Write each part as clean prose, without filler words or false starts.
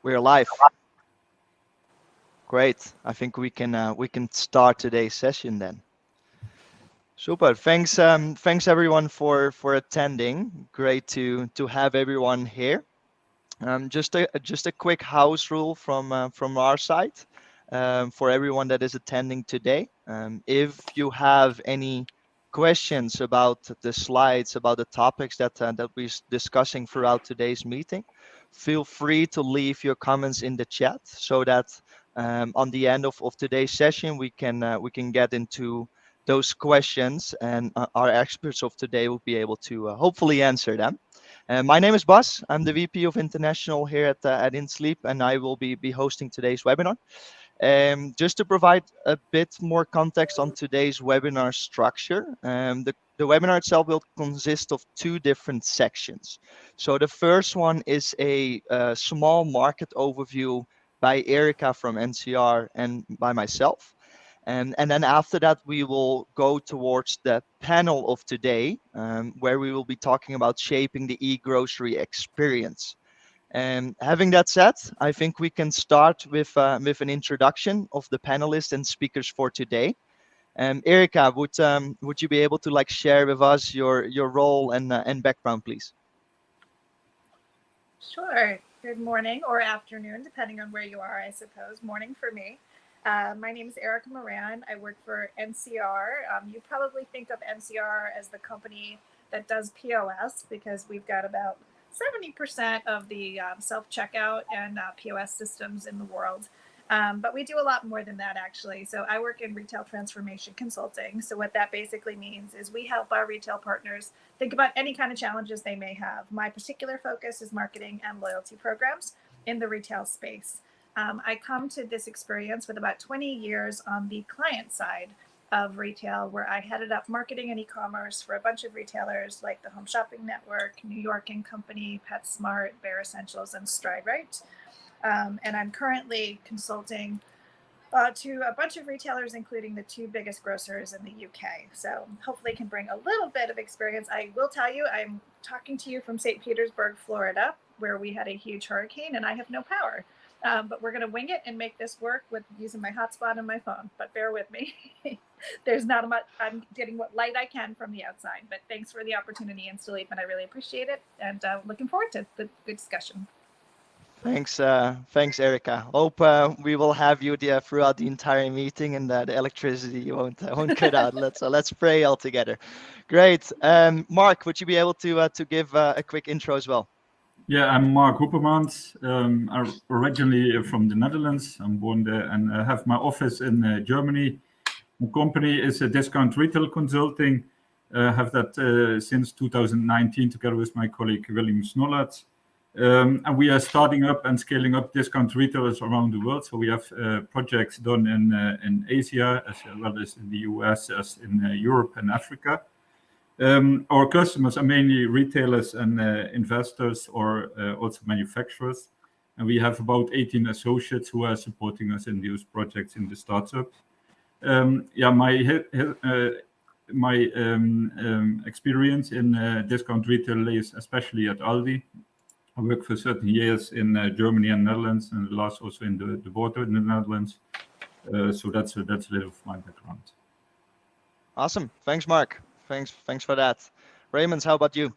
We're live. Great. I think we can start today's session then. Super. Thanks everyone for attending. Great to have everyone here. Just a quick house rule from our side for everyone that is attending today. If you have any questions about the slides, about the topics that we're discussing throughout today's meeting, feel free to leave your comments in the chat so that on the end of today's session we can get into those questions, and our experts of today will be able to hopefully answer them. My name is Bas. I'm the VP of International here at InSleep, and I will be hosting today's webinar. Just to provide a bit more context on today's webinar structure, the webinar itself will consist of two different sections. So the first one is a small market overview by Erica from NCR and by myself. And then after that, we will go towards the panel of today, where we will be talking about shaping the eGrocery experience. And having that said, I think we can start with an introduction of the panelists and speakers for today. Erica, would you be able to share with us your role and background, please? Sure. Good morning or afternoon, depending on where you are, I suppose. Morning for me. My name is Erica Moran. I work for NCR. You probably think of NCR as the company that does POS because we've got about 70% of the self-checkout and POS systems in the world. But we do a lot more than that, actually. So I work in retail transformation consulting. So what that basically means is we help our retail partners think about any kind of challenges they may have. My particular focus is marketing and loyalty programs in the retail space. I come to this experience with about 20 years on the client side of retail, where I headed up marketing and e-commerce for a bunch of retailers like the Home Shopping Network, New York & Company, PetSmart, Bare Essentials, and StrideRite. And I'm currently consulting to a bunch of retailers, including the two biggest grocers in the UK. So hopefully can bring a little bit of experience. I will tell you, I'm talking to you from St. Petersburg, Florida, where we had a huge hurricane and I have no power. But we're going to wing it and make this work with using my hotspot and my phone. But bear with me. There's not much. I'm getting what light I can from the outside. But thanks for the opportunity, InSleep, and I really appreciate it. And looking forward to the good discussion. Thanks, Erica. Hope we will have you there throughout the entire meeting, and the electricity won't cut out. Let's pray all together. Great. Mark, would you be able to give a quick intro as well? Yeah, I'm Mark Hoppermans. I'm originally from the Netherlands. I'm born there and I have my office in Germany. My company is a discount retail consulting. I have that since 2019 together with my colleague William Snollert. And we are starting up and scaling up discount retailers around the world. So we have projects done in Asia as well as in the US, as in Europe and Africa. Our customers are mainly retailers and investors, or also manufacturers. And we have about 18 associates who are supporting us in these projects in the startup. My experience in discount retail is especially at Aldi. I worked for certain years in Germany and Netherlands, and last also in the border in the Netherlands. So that's a little of my background. Awesome. Thanks, Mark. Thanks for that. Raymond, how about you?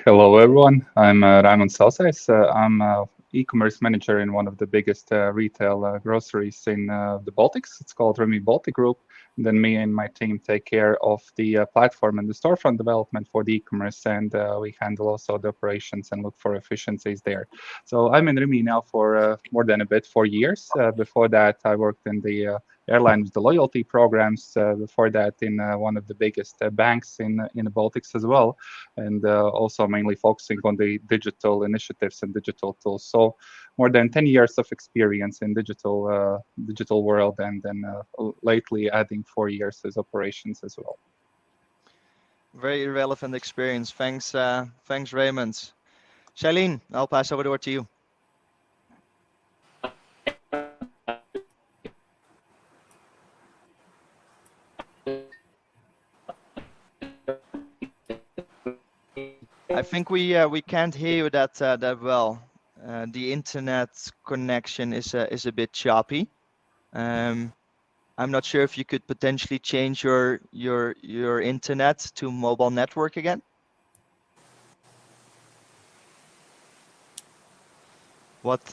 Hello, everyone. I'm Raymond Salsais. I'm an e-commerce manager in one of the biggest retail groceries in the Baltics. It's called Remi Baltic Group. And then me and my team take care of the platform and the storefront development for the e-commerce, and we handle also the operations and look for efficiencies there. So I'm in Remi now for more than 4 years. Before that, I worked in the airline with the loyalty programs. Before that, in one of the biggest banks in the Baltics as well, and also mainly focusing on the digital initiatives and digital tools. So more than 10 years of experience in digital world, and then lately adding 4 years as operations as well. Very relevant experience. Thanks, Raymond. Shailene, I'll pass over the word to you. I think we can't hear you that well. the internet connection is a bit choppy. I'm not sure if you could potentially change your internet to mobile network again. What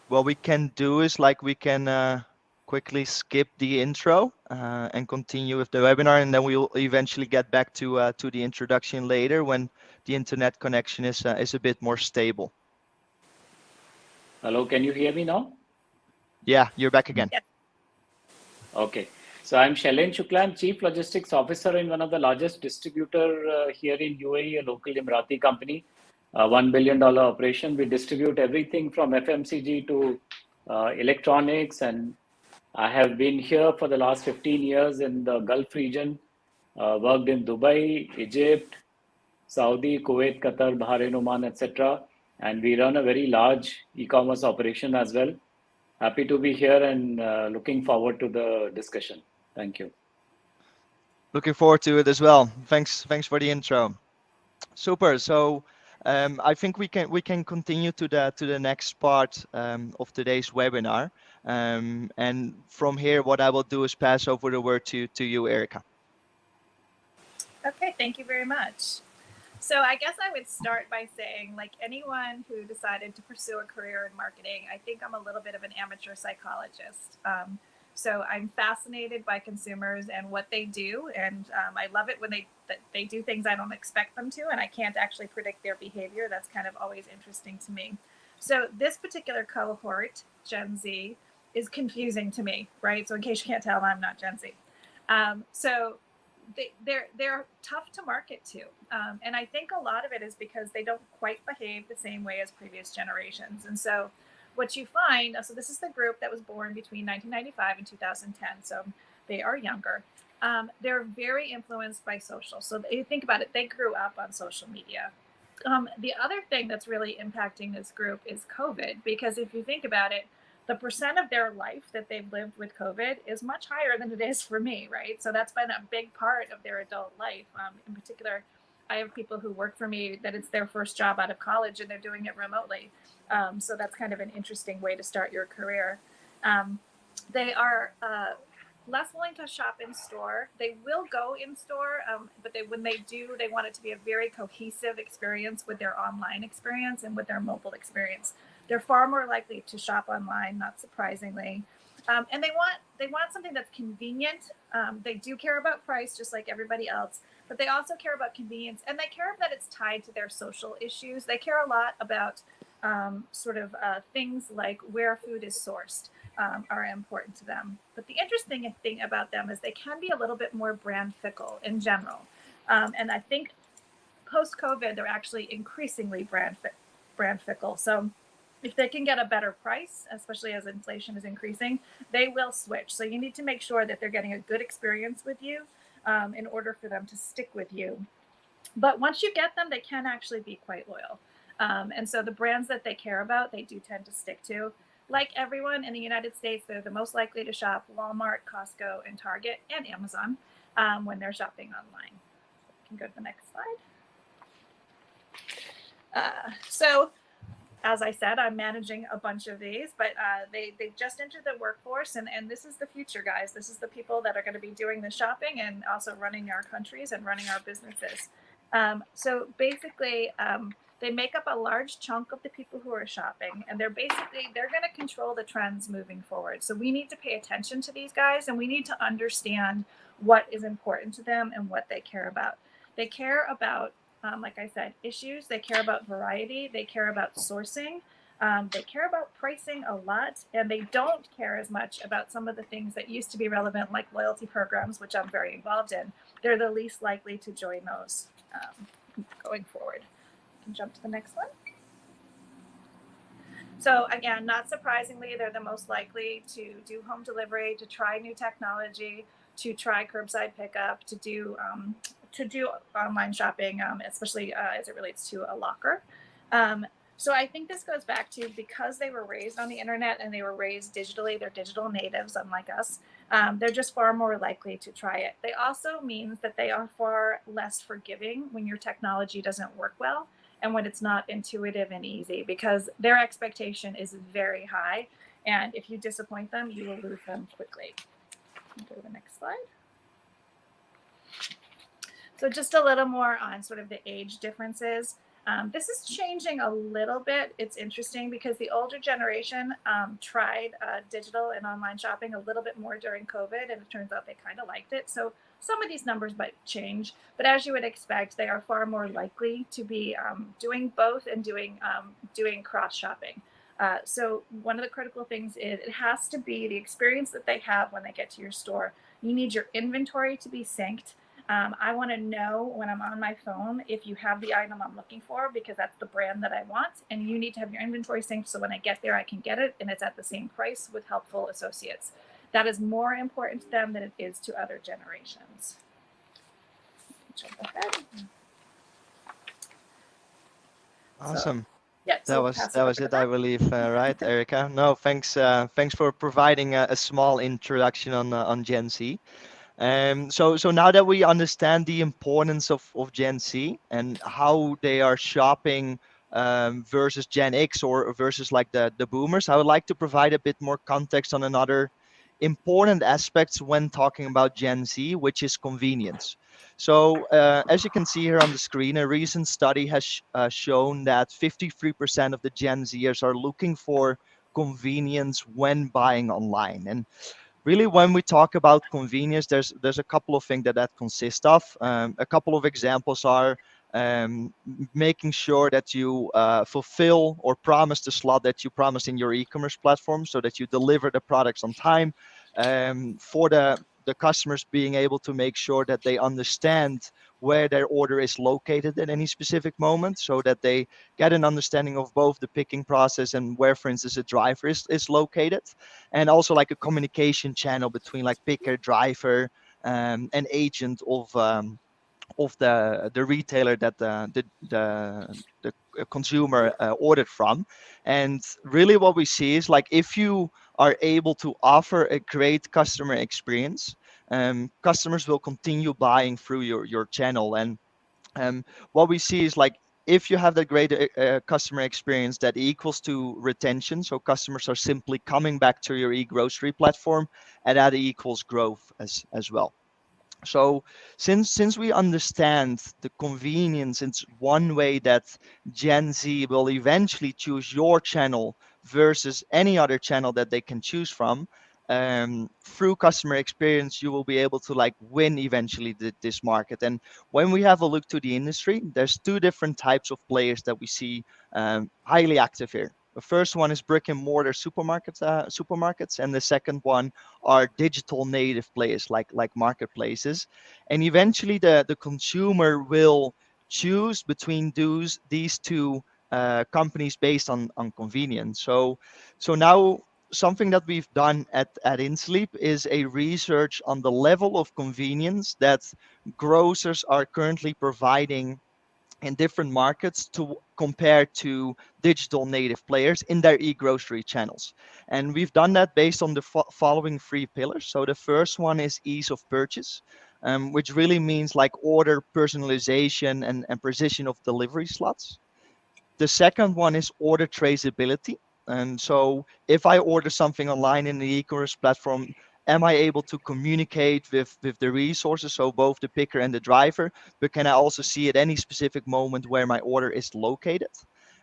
we can do is like we can quickly skip the intro and continue with the webinar, and then we'll eventually get back to the introduction later when the internet connection is a bit more stable. Hello, can you hear me now? Yeah, you're back again. Yeah. Okay. So I'm Shailen Shukla, I'm Chief Logistics Officer in one of the largest distributor here in UAE, a local Emirati company, $1 billion operation. We distribute everything from FMCG to electronics, and I have been here for the last 15 years in the Gulf region, worked in Dubai, Egypt, Saudi, Kuwait, Qatar, Bahrain, Oman, etc. And we run a very large e-commerce operation as well. Happy to be here and looking forward to the discussion. Thank you. Looking forward to it as well. Thanks for the intro. Super. So I think we can continue to the next part of today's webinar. And from here, what I will do is pass over the word to you, Erica. Okay, thank you very much. So I guess I would start by saying, like anyone who decided to pursue a career in marketing, I think I'm a little bit of an amateur psychologist. So I'm fascinated by consumers and what they do, and I love it when they do things I don't expect them to, and I can't actually predict their behavior. That's kind of always interesting to me. So this particular cohort, Gen Z, is confusing to me, right? So in case you can't tell, I'm not Gen Z. So they're tough to market to, and I think a lot of it is because they don't quite behave the same way as previous generations. And so what you find, so this is the group that was born between 1995 and 2010, so they are younger. They're very influenced by social. So you think about it, they grew up on social media. The other thing that's really impacting this group is COVID, because if you think about it, the percent of their life that they've lived with COVID is much higher than it is for me, right? So that's been a big part of their adult life. In particular, I have people who work for me that it's their first job out of college and they're doing it remotely. So that's kind of an interesting way to start your career. They are less willing to shop in store. They will go in store, but when they do, they want it to be a very cohesive experience with their online experience and with their mobile experience. They're far more likely to shop online, not surprisingly. And they want something that's convenient. They do care about price, just like everybody else, but they also care about convenience, and they care that it's tied to their social issues. They care a lot about things like where food is sourced are important to them. But the interesting thing about them is they can be a little bit more brand fickle in general. And I think post-COVID, they're actually increasingly brand fickle. So if they can get a better price, especially as inflation is increasing, they will switch. So you need to make sure that they're getting a good experience with you in order for them to stick with you. But once you get them, they can actually be quite loyal. And so the brands that they care about, they do tend to stick to. Like everyone in the United States, they're the most likely to shop Walmart, Costco, and Target, and Amazon when they're shopping online. You can go to the next slide. So as I said, I'm managing a bunch of these, but they just entered the workforce, and this is the future, guys. This is the people that are going to be doing the shopping and also running our countries and running our businesses. So basically, they make up a large chunk of the people who are shopping, and they're going to control the trends moving forward. So we need to pay attention to these guys, and we need to understand what is important to them and what they care about. They care about, like I said, issues. They care about variety. They care about sourcing. They care about pricing a lot, and they don't care as much about some of the things that used to be relevant, like loyalty programs, which I'm very involved in. They're the least likely to join those going forward. You can jump to the next one. So again, not surprisingly, they're the most likely to do home delivery, to try new technology, to try curbside pickup, to do online shopping, especially as it relates to a locker. So I think this goes back to, because they were raised on the internet and they were raised digitally, they're digital natives, unlike us. They're just far more likely to try it. They also means that they are far less forgiving when your technology doesn't work well. and when it's not intuitive and easy, because their expectation is very high. And if you disappoint them, you will lose them quickly. Go to the next slide. So just a little more on sort of the age differences. This is changing a little bit. It's interesting because the older generation tried digital and online shopping a little bit more during COVID, and it turns out they kind of liked it. So some of these numbers might change, but as you would expect, they are far more likely to be doing both and doing cross shopping. So one of the critical things is it has to be the experience that they have when they get to your store. You need your inventory to be synced. I want to know when I'm on my phone if you have the item I'm looking for, because that's the brand that I want. And you need to have your inventory synced so when I get there, I can get it and it's at the same price with helpful associates. That is more important to them than it is to other generations. Jump ahead. Awesome. So, yeah, That was pass that was over it, to I them. believe, right, Erica? No, thanks for providing a small introduction on Gen Z. So now that we understand the importance of Gen Z and how they are shopping versus Gen X or versus like the boomers, I would like to provide a bit more context on another important aspects when talking about Gen Z, which is convenience. So as you can see here on the screen, a recent study has shown that 53% of the Gen Zers are looking for convenience when buying online. And really, when we talk about convenience, there's a couple of things that consists of. A couple of examples are making sure that you fulfill or promise the slot that you promised in your e-commerce platform, so that you deliver the products on time. For the customers, being able to make sure that they understand where their order is located at any specific moment, so that they get an understanding of both the picking process and where, for instance, a driver is located, and also like a communication channel between like picker, driver, and agent of the retailer that the consumer ordered from. And really what we see is like, if you are able to offer a great customer experience, customers will continue buying through your channel. And what we see is like, if you have the great customer experience, that equals to retention. So customers are simply coming back to your eGrocery platform, and that equals growth as well. So since we understand the convenience, it's one way that Gen Z will eventually choose your channel versus any other channel that they can choose from. Through customer experience, you will be able to like win eventually this market. And when we have a look to the industry, there's two different types of players that we see highly active here. The first one is brick and mortar supermarkets, and the second one are digital native players like marketplaces. And eventually the consumer will choose between these two companies based on convenience. So now something that we've done at InSleep is a research on the level of convenience that grocers are currently providing in different markets to compare to digital native players in their e-grocery channels. And we've done that based on the following three pillars. So the first one is ease of purchase, which really means like order personalization and precision of delivery slots. The second one is order traceability. And so if I order something online in the e-commerce platform, am I able to communicate with the resources, so both the picker and the driver, but can I also see at any specific moment where my order is located?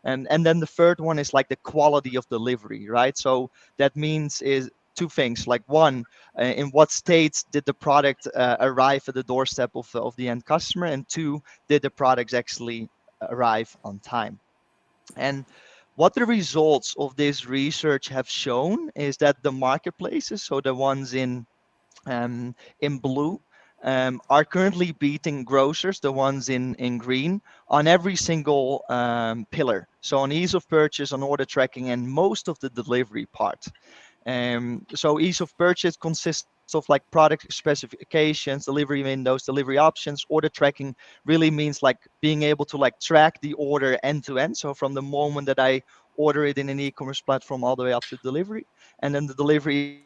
And then the third one is like the quality of delivery, right? So that means is two things. Like one, in what states did the product arrive at the doorstep of the end customer? And two, did the products actually arrive on time? And what the results of this research have shown is that the marketplaces, so the ones in blue, are currently beating grocers, the ones in green, on every single pillar. So on ease of purchase, on order tracking, and most of the delivery part. So ease of purchase consists of like product specifications, delivery windows, delivery options. Order tracking really means like being able to like track the order end to end. So from the moment that I order it in an e-commerce platform all the way up to delivery. And then the delivery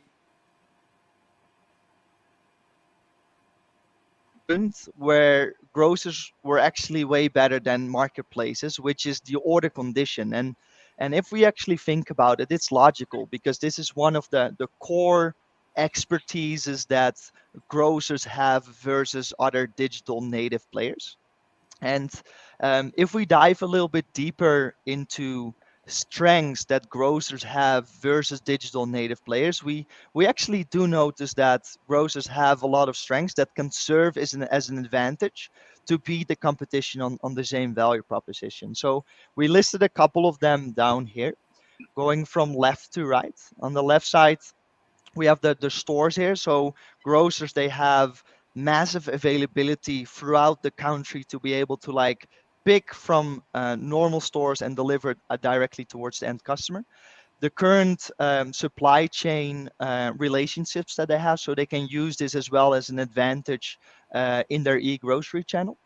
where grocers were actually way better than marketplaces, which is the order condition. And if we actually think about it, it's logical because this is one of the core expertises that grocers have versus other digital native players. And if we dive a little bit deeper into strengths that grocers have versus digital native players, we actually do notice that grocers have a lot of strengths that can serve as an advantage to beat the competition on the same value proposition. So we listed a couple of them down here, going from left to right. On the left side, we have the stores here. So grocers, they have massive availability throughout the country to be able to like pick from normal stores and deliver it directly towards the end customer. The current supply chain relationships that they have, so they can use this as well as an advantage in their e-grocery channel.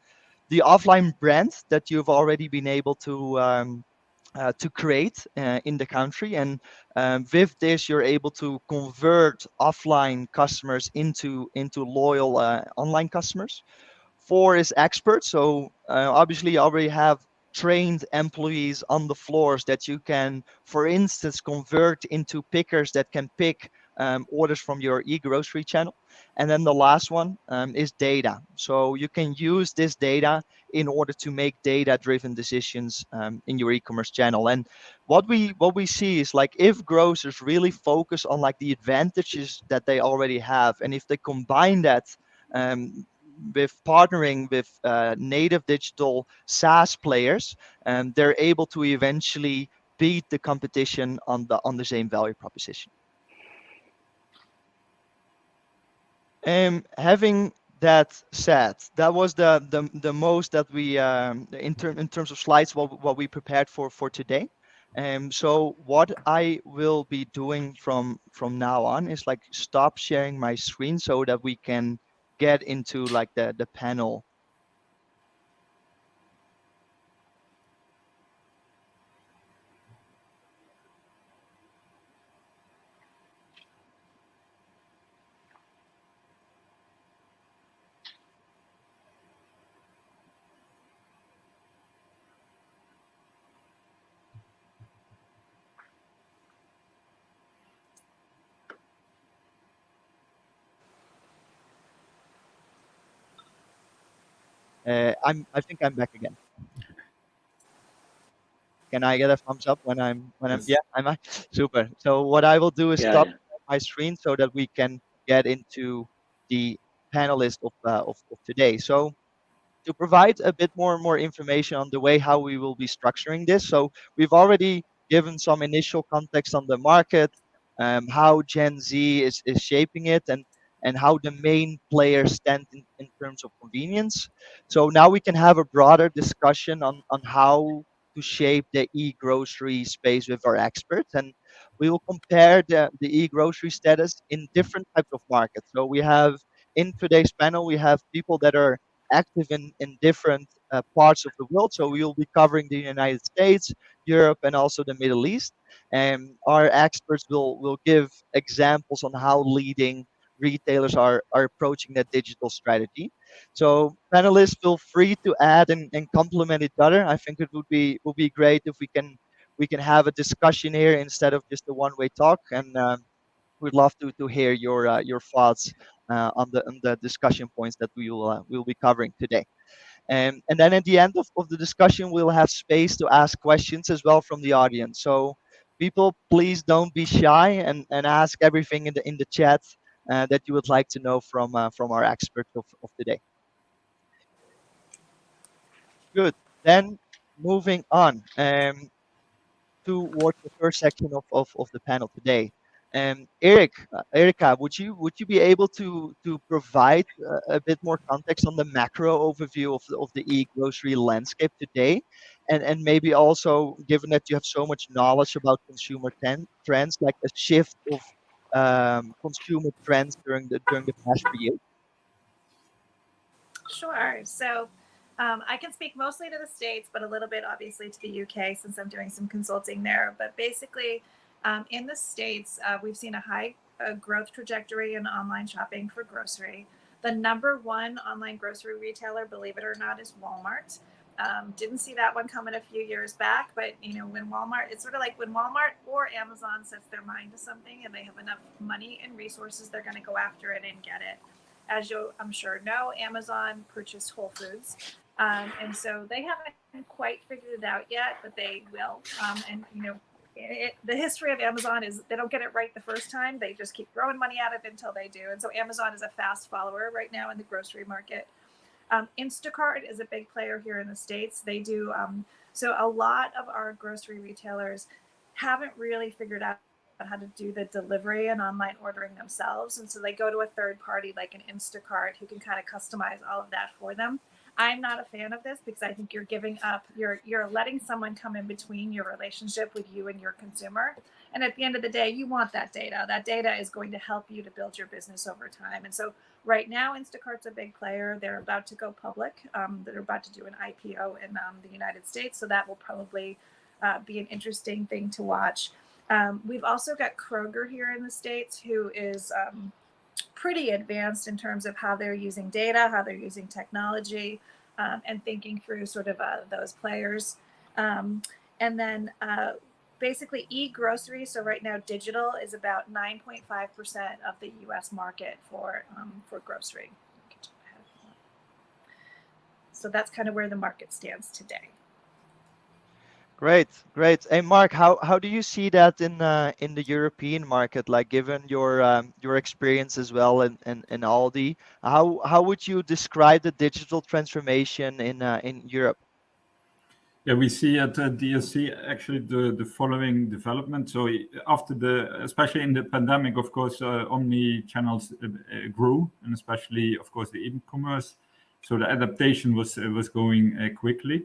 The offline brand that you've already been able to create in the country. And with this, you're able to convert offline customers into loyal online customers. Four is experts. So obviously, you already have trained employees on the floors that you can, for instance, convert into pickers that can pick orders from your e-grocery channel. And then the last one is data. So you can use this data in order to make data-driven decisions in your e-commerce channel. And what we see is like if grocers really focus on like the advantages that they already have, and if they combine that um, with partnering with native digital SaaS players, they're able to eventually beat the competition on the same value proposition. Having that said, that was the most that we in terms of slides what we prepared for today. So what I will be doing from now on is like stop sharing my screen so that we can get into like the panel. I think I'm back again. Can I get a thumbs up when I'm Yes. yeah, I'm back? Super. So what I will do is Yeah, stop yeah. my screen so that we can get into the panelist of today. So to provide a bit more information on the way how we will be structuring this. So we've already given some initial context on the market, how Gen Z is shaping it, and how the main players stand in terms of convenience. So now we can have a broader discussion on how to shape the e-grocery space with our experts, and we will compare the e-grocery status in different types of markets. So we have in today's panel, we have people that are active in different parts of the world. So we will be covering the United States, Europe, and also the Middle East. And our experts will give examples on how leading retailers are approaching that digital strategy. So panelists feel free to add and complement each other. I think it would be great if we can have a discussion here instead of just a one-way talk. And we'd love to hear your thoughts on the discussion points that we'll be covering today. And then at the end of the discussion, we'll have space to ask questions as well from the audience. So people, please don't be shy and ask everything in the chat that you would like to know from our experts of today. Good. Then moving on. Towards the first section of the panel today. Erica, would you be able to provide a bit more context on the macro overview of the e-grocery landscape today, and maybe also given that you have so much knowledge about consumer trends, like a shift of consumer trends during the past few years? Sure. So I can speak mostly to the States, but a little bit obviously to the UK since I'm doing some consulting there. But basically, in the States, we've seen a high growth trajectory in online shopping for grocery. The number one online grocery retailer, believe it or not, is Walmart. Didn't see that one coming a few years back, but when Walmart, it's sort of like when Walmart or Amazon sets their mind to something and they have enough money and resources, they're going to go after it and get it. As you, I'm sure, know, Amazon purchased Whole Foods. And so they haven't quite figured it out yet, but they will. The history of Amazon is they don't get it right the first time. They just keep throwing money at it until they do. And so Amazon is a fast follower right now in the grocery market. Instacart is a big player here in the States. They do. So a lot of our grocery retailers haven't really figured out how to do the delivery and online ordering themselves. And so they go to a third party like an Instacart who can kind of customize all of that for them. I'm not a fan of this because I think you're giving up, you're letting someone come in between your relationship with you and your consumer. And at the end of the day, you want that data. That data is going to help you to build your business over time. And so right now, Instacart's a big player. They're about to go public. They're about to do an IPO in the United States. So that will probably be an interesting thing to watch. We've also got Kroger here in the States, who is pretty advanced in terms of how they're using data, how they're using technology, and thinking through sort of those players. And then basically eGrocery. So right now, digital is about 9.5% of the U.S. market for grocery. So that's kind of where the market stands today. Great. Hey, Mark, how do you see that in the European market? Like, given your experience as well in Aldi, how would you describe the digital transformation in Europe? Yeah, we see at DSC actually the following development. So after especially in the pandemic, of course, omni channels grew, and especially, of course, the e-commerce. So the adaptation was going quickly.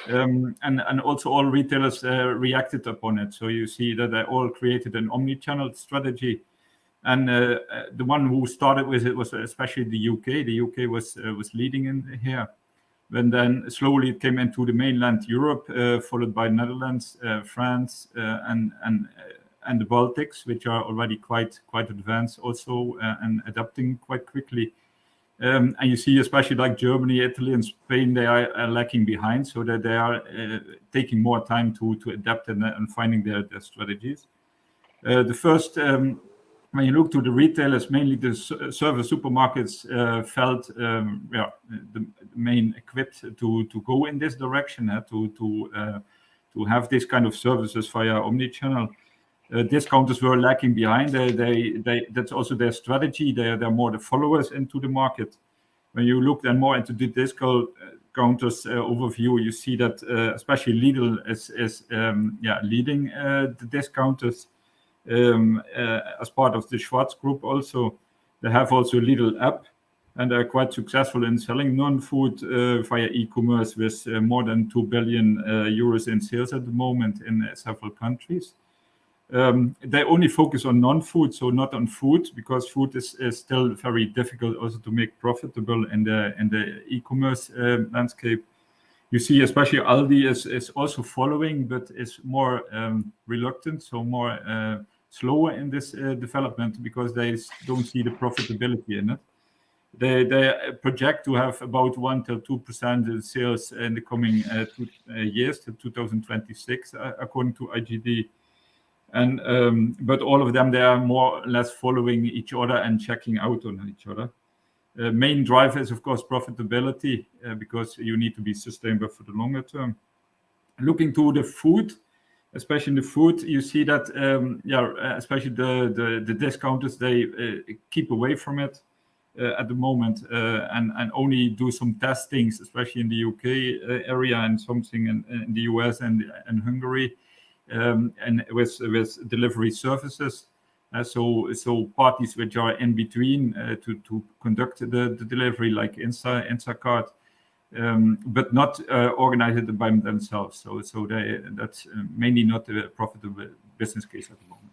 And also all retailers reacted upon it. So you see that they all created an omni-channel strategy. And the one who started with it was especially the UK. The UK was leading in here. And then slowly it came into the mainland Europe, followed by Netherlands, France, and the Baltics, which are already quite advanced also and adapting quite quickly. And you see, especially like Germany, Italy, and Spain, they are lacking behind, so that they are taking more time to adapt and finding their strategies. The first, when you look to the retailers, mainly the service supermarkets felt the main equipped to go in this direction, to have this kind of services via omnichannel. Discounters were lacking behind. That's also their strategy. They're more the followers into the market. When you look then more into the discounters overview, you see that especially Lidl is leading the discounters as part of the Schwarz Group. Also, they have also a Lidl app, and they're quite successful in selling non-food via e-commerce with more than 2 billion euros in sales at the moment in several countries. They only focus on non-food, so not on food, because food is still very difficult also to make profitable in the e-commerce landscape. You see, especially Aldi is also following, but is more reluctant, so more slower in this development because they don't see the profitability in it. They project to have about 1 to 2% in sales in the coming 2 years to 2026, according to IGD. And but all of them, they are more or less following each other and checking out on each other. Main driver is, of course, profitability, because you need to be sustainable for the longer term. Looking to the food, especially in the food, you see that, especially the discounters, they keep away from it at the moment, and only do some testings, especially in the UK area and something in the US and Hungary. And with delivery services, so parties which are in between to conduct the delivery, like Instacart, but not organized by themselves. So that's mainly not a profitable business case at the moment.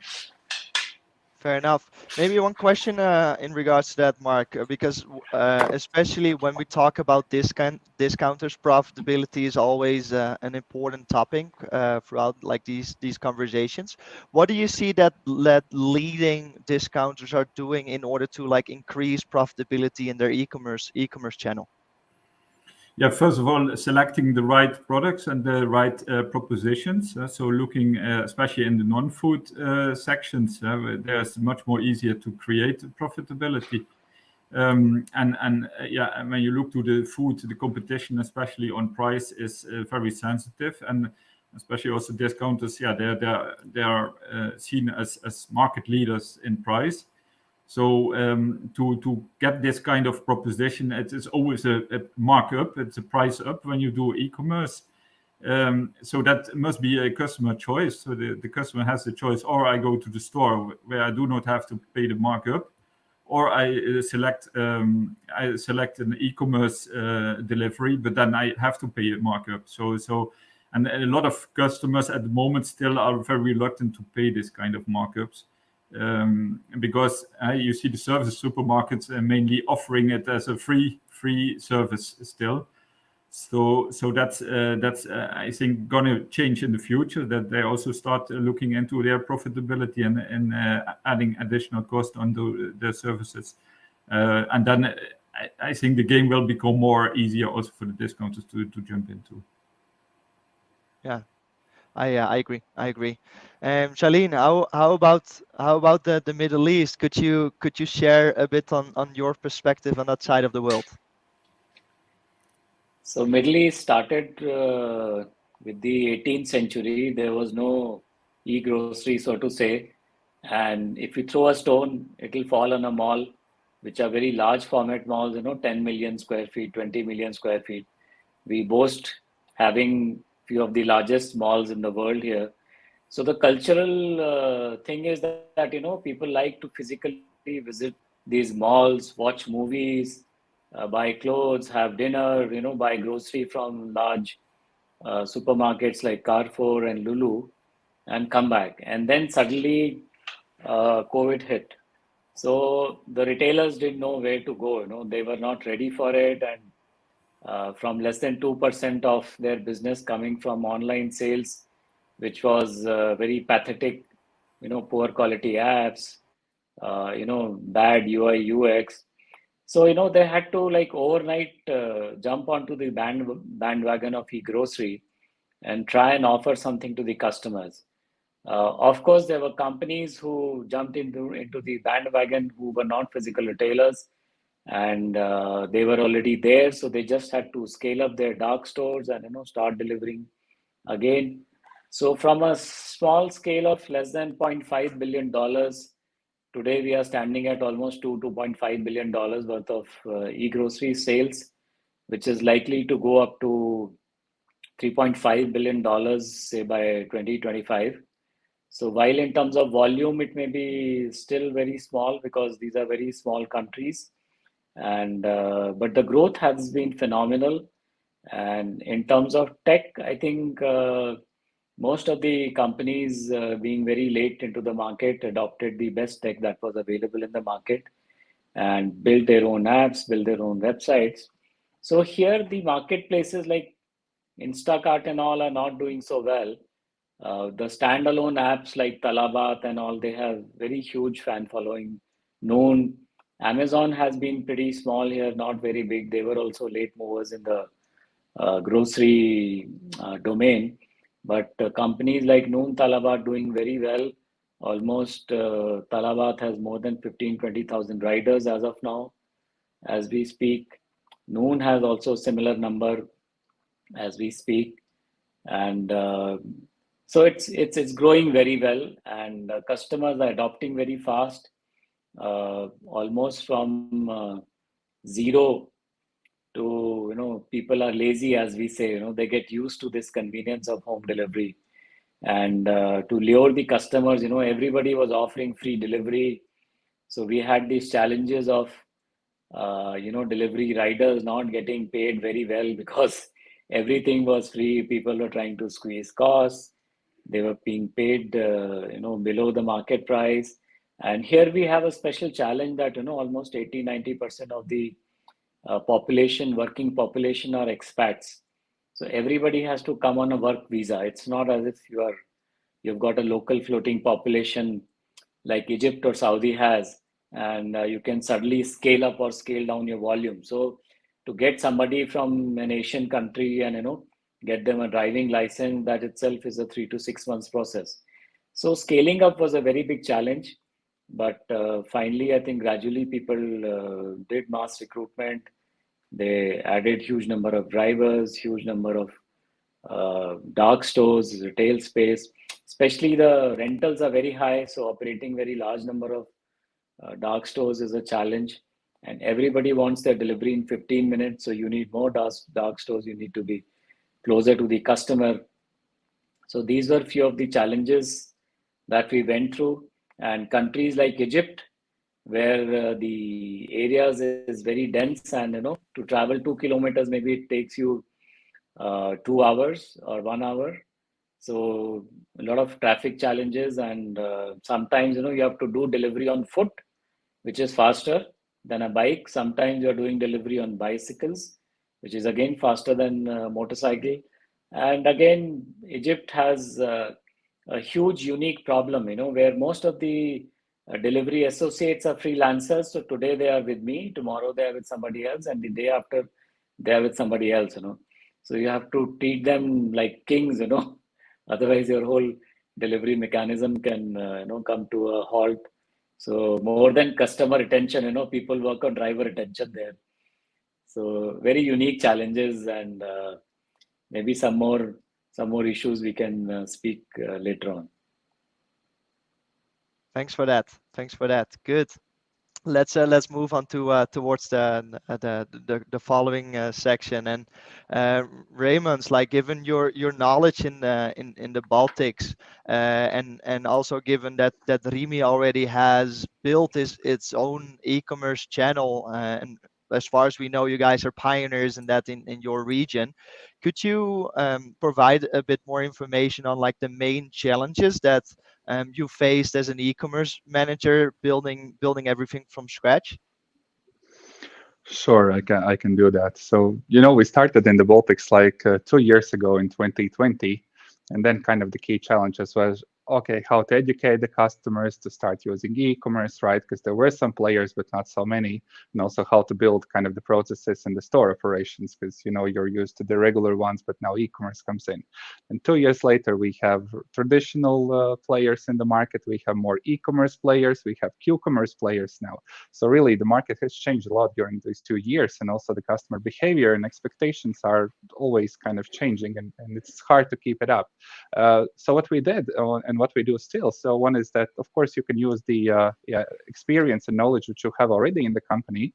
Fair enough. Maybe one question in regards to that, Mark, because especially when we talk about discounters, profitability is always an important topic throughout like these conversations. What do you see that leading discounters are doing in order to like increase profitability in their e-commerce channel? Yeah, first of all, selecting the right products and the right propositions. So looking, especially in the non-food sections, there's much more easier to create profitability. Yeah, and when you look to the food, the competition, especially on price, is very sensitive, and especially also discounters. Yeah, they are seen as market leaders in price. So to get this kind of proposition, it is always a markup. It's a price up when you do e-commerce. So that must be a customer choice. So the customer has the choice, or I go to the store where I do not have to pay the markup, or I select an e-commerce delivery, but then I have to pay a markup. And a lot of customers at the moment still are very reluctant to pay this kind of markups. Because you see the service supermarkets mainly offering it as a free service still. So that's I think going to change in the future, that they also start looking into their profitability and adding additional cost onto their services. And then I think the game will become more easier also for the discounters to jump into. Yeah. I agree. I agree. Charlene, how about the Middle East? Could you share a bit on your perspective on that side of the world? So Middle East started with the 18th century. There was no e-grocery, so to say. And if you throw a stone, it will fall on a mall, which are very large format malls, 10 million square feet, 20 million square feet. We boast having few of the largest malls in the world here. So the cultural thing is that people like to physically visit these malls, watch movies, buy clothes, have dinner, buy grocery from large supermarkets like Carrefour and Lulu, and come back. And then suddenly COVID hit. So the retailers didn't know where to go. They were not ready for it, and from less than 2% of their business coming from online sales, which was very pathetic, poor quality apps, bad UI UX. So they had to like overnight jump onto the bandwagon of eGrocery and try and offer something to the customers. Of course, there were companies who jumped into the bandwagon who were not physical retailers, and they were already there, so they just had to scale up their dark stores and start delivering again. So from a small scale of less than $0.5 billion, today we are standing at almost $2.5 billion worth of e-grocery sales, which is likely to go up to $3.5 billion, say by 2025. So while in terms of volume, it may be still very small because these are very small countries, and but the growth has been phenomenal. And in terms of tech, I think most of the companies being very late into the market adopted the best tech that was available in the market and built their own apps, built their own websites. So here the marketplaces like Instacart and all are not doing so well. The standalone apps like Talabat and all, they have very huge fan following. Noon, Amazon has been pretty small here, not very big. They were also late movers in the grocery domain. But companies like Noon, Talabat doing very well. Almost Talabat has more than 20,000 riders as of now, as we speak. Noon has also similar number as we speak, and so it's growing very well, and customers are adopting very fast, almost from zero to people are lazy, as we say. They get used to this convenience of home delivery, and to lure the customers, everybody was offering free delivery, so we had these challenges of delivery riders not getting paid very well because everything was free. People were trying to squeeze costs. They were being paid, below the market price. And here we have a special challenge that, almost 80-90% of the population, working population are expats. So everybody has to come on a work visa. It's not as if you've got a local floating population like Egypt or Saudi has, and you can suddenly scale up or scale down your volume. So to get somebody from an Asian country and get them a driving license, that itself is a 3 to 6 months process. So scaling up was a very big challenge, but finally, I think gradually people did mass recruitment. They added huge number of drivers, huge number of dark stores, retail space. Especially the rentals are very high, so operating very large number of dark stores is a challenge. And everybody wants their delivery in 15 minutes, so you need more dark stores. You need to be closer to the customer. So these were few of the challenges that we went through. And countries like Egypt, where the areas is very dense, and to travel 2 kilometers, maybe it takes you 2 hours or 1 hour. So a lot of traffic challenges, and sometimes you have to do delivery on foot, which is faster than a bike. Sometimes you're doing delivery on bicycles, which is again faster than motorcycle. And again, Egypt has a huge unique problem, where most of the delivery associates are freelancers. So today they are with me, tomorrow they are with somebody else, and the day after they are with somebody else. So you have to treat them like kings. Otherwise your whole delivery mechanism can, come to a halt. So more than customer retention, people work on driver retention there. So very unique challenges, and maybe some more issues we can speak later on. Thanks for that. Thanks for that. Good. Let's move on to towards the following section. And Raymond's, like, given your knowledge in the Baltics, and also given that Rimi already has built its own e-commerce channel, and as far as we know, you guys are pioneers in that in your region. Could you provide a bit more information on, like, the main challenges that you faced as an e-commerce manager building everything from scratch? Sure, I can do that. So, we started in the Baltics like 2 years ago in 2020, and then kind of the key challenges was, okay, how to educate the customers to start using e-commerce, right? Because there were some players, but not so many, and also how to build kind of the processes and the store operations, because you're used to the regular ones, but now e-commerce comes in. And 2 years later, we have traditional players in the market. We have more e-commerce players. We have Q-commerce players now. So really, the market has changed a lot during these 2 years, and also the customer behavior and expectations are always kind of changing, and it's hard to keep it up. So what we did, and what we do still, so one is that, of course, you can use the experience and knowledge which you have already in the company.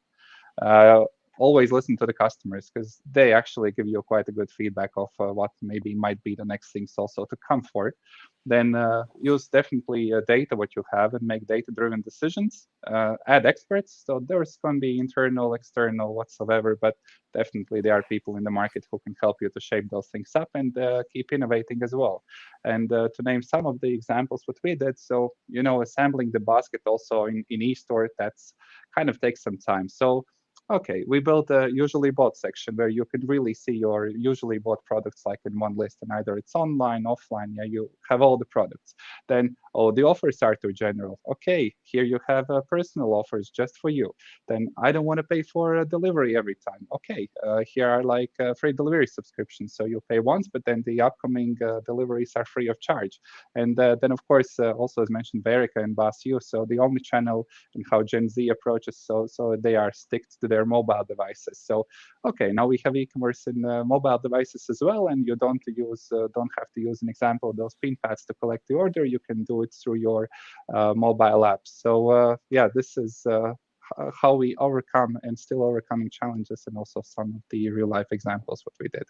Uh, Always listen to the customers, because they actually give you quite a good feedback of what maybe might be the next things also to come for. Then use definitely data what you have and make data-driven decisions. Add experts, so there's going to be internal, external, whatsoever, but definitely there are people in the market who can help you to shape those things up and keep innovating as well. And to name some of the examples what we did, so assembling the basket also in e-store, that's kind of takes some time. So okay, we built a usually bought section where you can really see your usually bought products like in one list, and either it's online, offline, you have all the products. Then, the offers are too general. Okay, here you have personal offers just for you. Then I don't want to pay for a delivery every time. Okay, here are like free delivery subscriptions. So you pay once, but then the upcoming deliveries are free of charge. And then, of course, also as mentioned, Verica and Basu, so the omnichannel and how Gen Z approaches, so they are sticked to their mobile devices. So okay, now we have e-commerce in mobile devices as well, and you don't have to use an example of those pin pads to collect the order. You can do it through your mobile app. So yeah, this is how we overcome and still overcoming challenges, and also some of the real life examples what we did.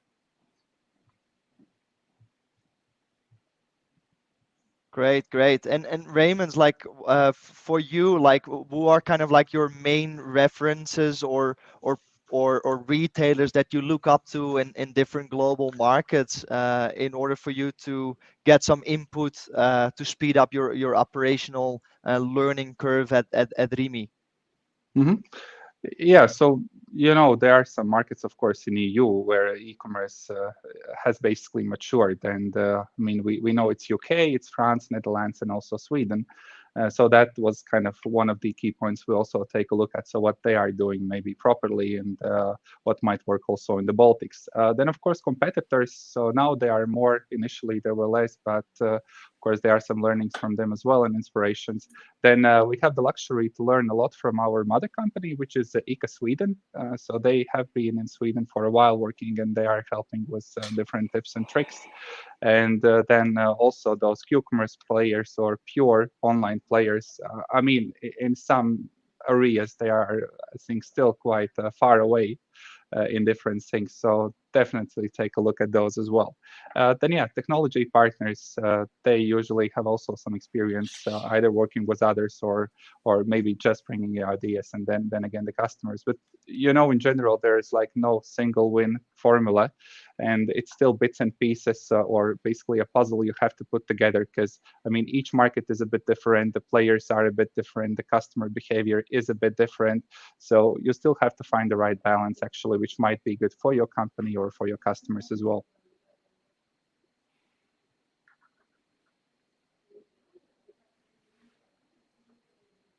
Great. And Raymond's, like, for you, like, who are kind of like your main references or or retailers that you look up to in different global markets in order for you to get some input to speed up your operational learning curve at Rimi? Hmm. Yeah, so there are some markets, of course, in EU where e-commerce has basically matured, and I mean we know it's UK, it's France, Netherlands, and also Sweden. So that was kind of one of the key points we also take a look at. So what they are doing maybe properly, and what might work also in the Baltics. Then of course competitors. So now they are more. Initially there were less, but of course there are some learnings from them as well and inspirations. Then we have the luxury to learn a lot from our mother company, which is ICA Sweden. So they have been in Sweden for a while working, and they are helping with different tips and tricks. And then also those Q-commerce players or pure online players. I mean, in some areas they are, I think, still quite far away in different things. So definitely take a look at those as well. Then yeah, technology partners, they usually have also some experience either working with others or maybe just bringing the ideas, and then again the customers. But in general, there is like no single win formula, and it's still bits and pieces or basically a puzzle you have to put together, because I mean each market is a bit different, the players are a bit different, the customer behavior is a bit different. So you still have to find the right balance actually, which might be good for your company or for your customers as well.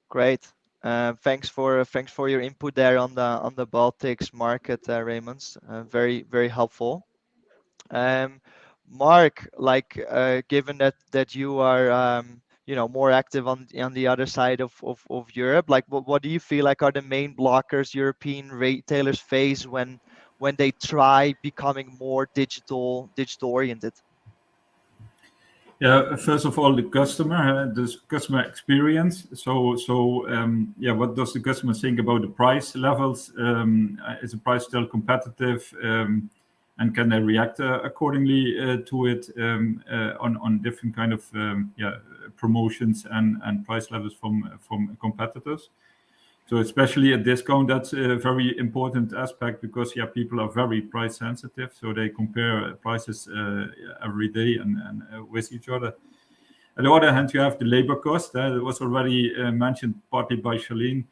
Great. Thanks for your input there on the Baltics market, Raymond. Very helpful. Mark, like given that you are more active on the other side of Europe, like what do you feel like are the main blockers European retailers face when they try becoming more digital oriented? Yeah, first of all, the customer experience. Yeah, what does the customer think about the price levels? Is the price still competitive? And can they react accordingly to it on different kind of promotions and price levels from competitors? So especially a discount, that's a very important aspect, because people are very price sensitive, so they compare prices every day and with each other. On the other hand, you have the labor cost. That was already mentioned partly by Charlene.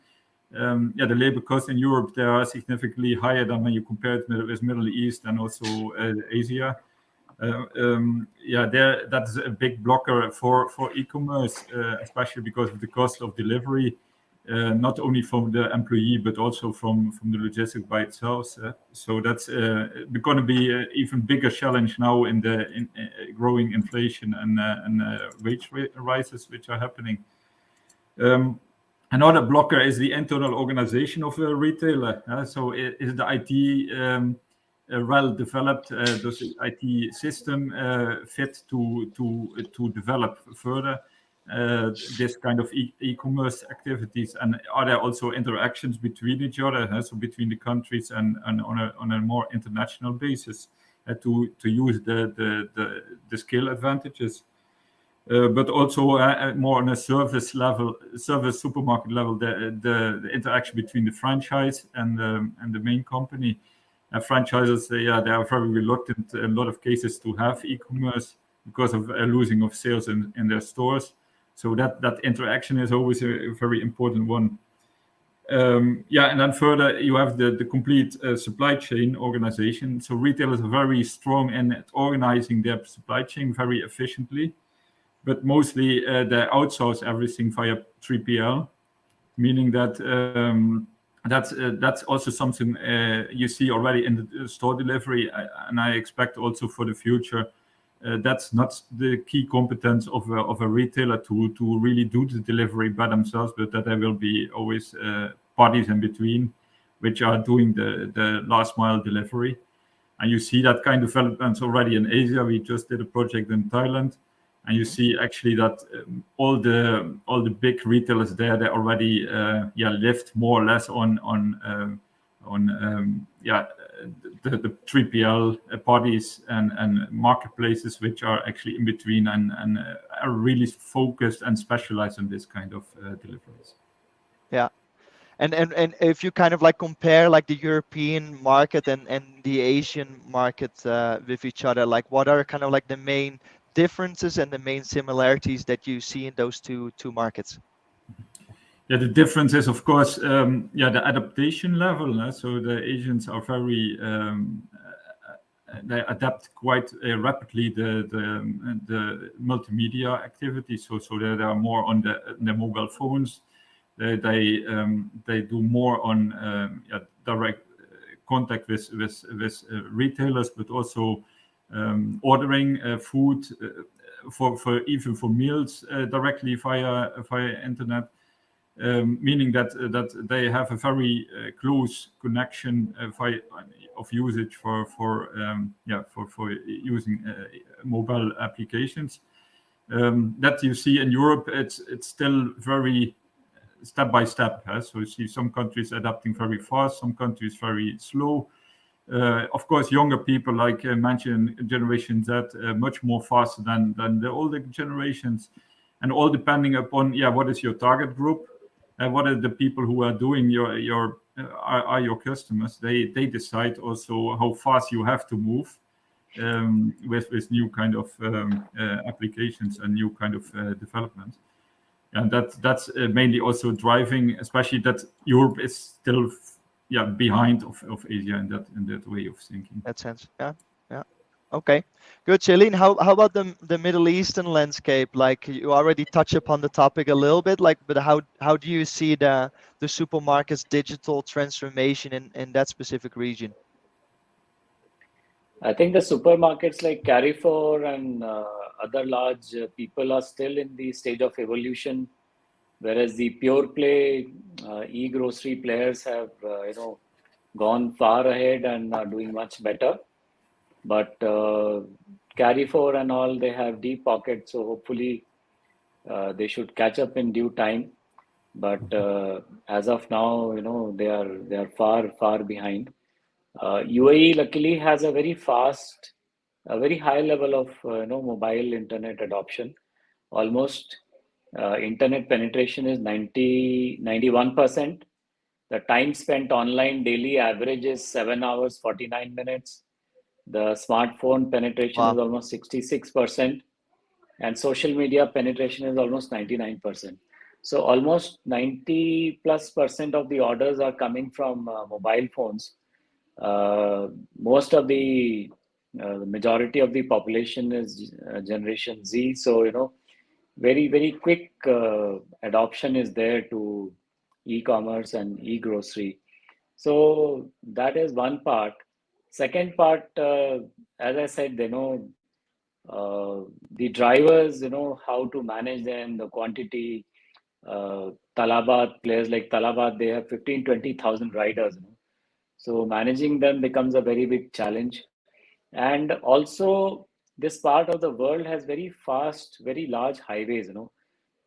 The labor costs in Europe, they are significantly higher than when you compare it with Middle East and also Asia. That's a big blocker for e-commerce, especially because of the cost of delivery. Not only from the employee, but also from the logistics by itself. So that's going to be an even bigger challenge now in growing inflation and wage rises which are happening. Another blocker is the internal organization of a retailer. So is the IT well developed? Does the IT system fit to develop further this kind of e-commerce activities, and are there also interactions between each other, so between the countries and on a more international basis to use the skill advantages, but also more on a service supermarket level, the interaction between the franchise and the main company. Franchises, they are very reluctant in a lot of cases to have e-commerce because of losing of sales in their stores. So that interaction is always a very important one. And then further, you have the complete supply chain organization. So retailers are very strong in organizing their supply chain very efficiently, but mostly they outsource everything via 3PL, meaning that that's also something you see already in the store delivery, and I expect also for the future. That's not the key competence of a retailer to really do the delivery by themselves, but that there will be always parties in between which are doing the last mile delivery. And you see that kind of developments already in Asia. We just did a project in Thailand, and you see actually that all the big retailers there, they already lived more or less on the 3PL parties and marketplaces which are actually in between and are really focused and specialized in this kind of deliveries. Yeah. And if you kind of like compare like the European market and the Asian market with each other, like what are kind of like the main differences and the main similarities that you see in those two markets? Yeah, the difference is, of course, the adaptation level. So the Asians are very, they adapt quite rapidly the multimedia activities. So they are more on the mobile phones. They do more on direct contact with retailers, but also ordering food for even for meals directly via internet. Meaning that they have a very close connection of usage for using mobile applications. That you see in Europe, it's still very step by step. So you see some countries adapting very fast, some countries very slow. Of course, younger people, like mentioned, Generation Z, much more faster than the older generations, and all depending upon what is your target group. What are the people who are doing your customers? They decide also how fast you have to move with new kind of applications and new kind of development. And that's mainly also driving, especially that Europe is still behind of Asia in that way of thinking. That sense, yeah. Okay, good. Shailene, how about the Middle Eastern landscape? Like you already touched upon the topic a little bit, like, but how do you see the supermarket's digital transformation in that specific region? I think the supermarkets like Carrefour and other large people are still in the stage of evolution, whereas the pure play e-grocery players have gone far ahead and are doing much better. But Carrefour and all, they have deep pockets, so hopefully they should catch up in due time. But as of now, they are far behind. UAE luckily has a very high level of mobile internet adoption. Almost internet penetration is 91%. The time spent online daily average is 7 hours 49 minutes. The smartphone penetration is almost 66%, and social media penetration is almost 99%. So almost 90+% of the orders are coming from mobile phones. Most of the majority of the population is Generation Z, so very quick adoption is there to e-commerce and e-grocery. So that is one part. Second part, as I said, the drivers, how to manage them, the quantity. Talabat, players like Talabat, they have 15,000-20,000 riders. So managing them becomes a very big challenge. And also, this part of the world has very fast, very large highways.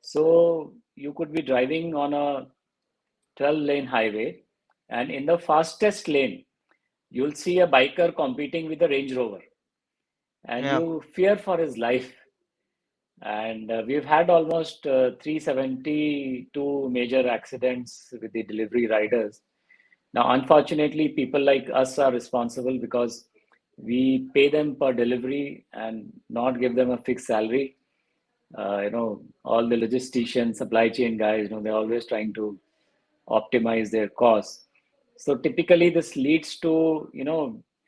So you could be driving on a 12-lane highway, and in the fastest lane, you'll see a biker competing with a Range Rover, and you fear for his life. And we've had almost 372 major accidents with the delivery riders. Now, unfortunately, people like us are responsible because we pay them per delivery and not give them a fixed salary. All the logisticians, supply chain guys, they're always trying to optimize their costs. So typically this leads to,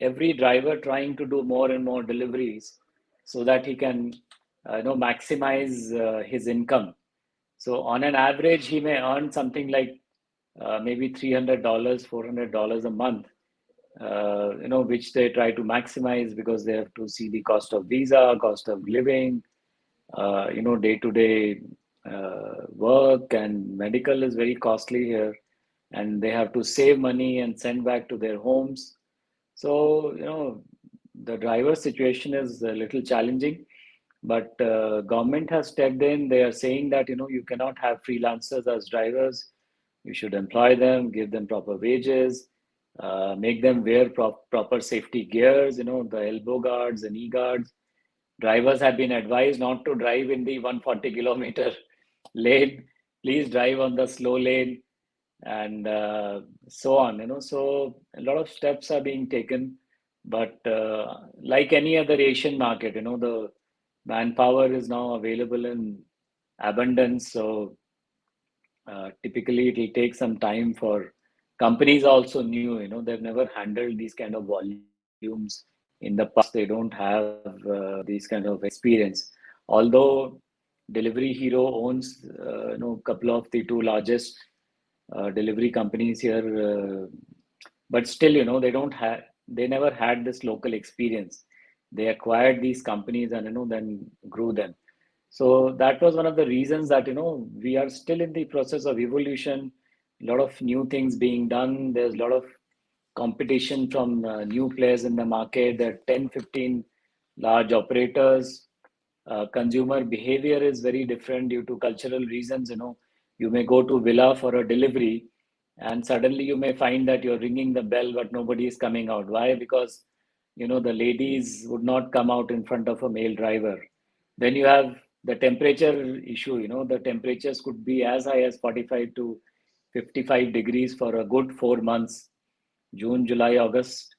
every driver trying to do more and more deliveries so that he can, maximize his income. So on an average, he may earn something like maybe $300, $400 a month, which they try to maximize because they have to see the cost of visa, cost of living, day-to-day work, and medical is very costly here, and they have to save money and send back to their homes. So, the driver situation is a little challenging, but government has stepped in. They are saying that, you cannot have freelancers as drivers. You should employ them, give them proper wages, make them wear proper safety gears, the elbow guards and knee guards. Drivers have been advised not to drive in the 140-kilometer lane. Please drive on the slow lane. and so on. So a lot of steps are being taken, but like any other Asian market, the manpower is now available in abundance. So typically it will take some time for companies also new, they've never handled these kind of volumes in the past. They don't have these kind of experience. Although Delivery Hero owns, couple of the two largest delivery companies here, but still, they never had this local experience. They acquired these companies and, then grew them. So that was one of the reasons that, we are still in the process of evolution, a lot of new things being done. There's a lot of competition from new players in the market. There are 10, 15 large operators. Consumer behavior is very different due to cultural reasons. You may go to Villa for a delivery, and suddenly you may find that you're ringing the bell, but nobody is coming out. Why? Because, the ladies would not come out in front of a male driver. Then you have the temperature issue. The temperatures could be as high as 45 to 55 degrees for a good 4 months. June, July, August,